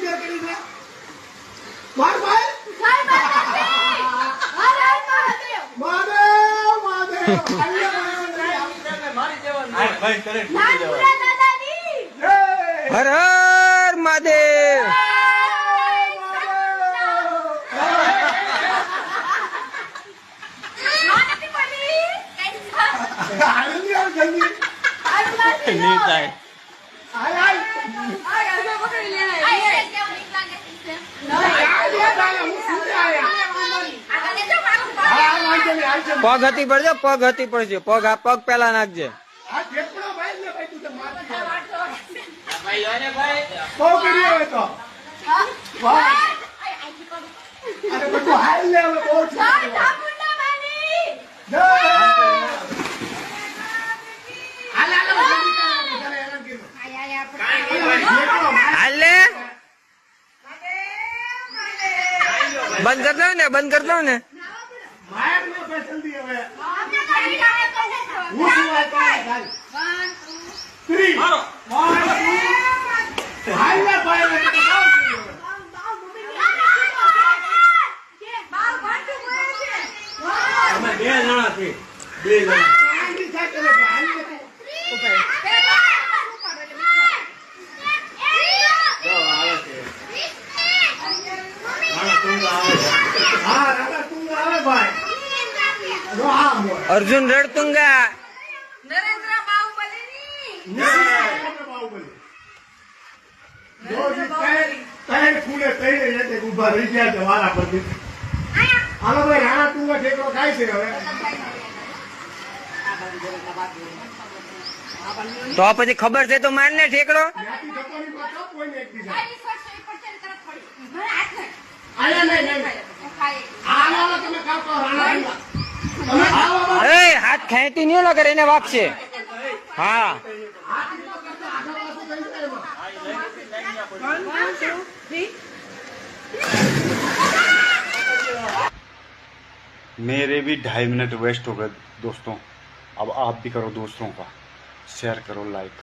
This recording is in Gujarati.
ક્લિયર કરી દે માર ભાઈ મહાદેવ મહાદેવ મારી દેવાનું ભાઈ કરે હર હર મહાદેવ नहीं થાય પગ હતી પડજો પગ હતી પડજો પગ આ પગ પેલા નાખજે હાલે બંધ કર દો ને બંધ કર દો ને અર્જુન રડતુંગા નરેન્દ્ર ઉભા રહી ગયા છે વારા પરથી હાલો ભાઈ રાણા તુંગા ઠેકડો ખાય છે હવે તો પછી ખબર છે તો માર ને ઠેકડો હાથ ખેંચી નહીં લગે એને વાગશે હા मेरे भी 2.5 मिनट वेस्ट हो गए दोस्तों। अब आप भी करो दोस्तों का, शेयर करो, लाइक।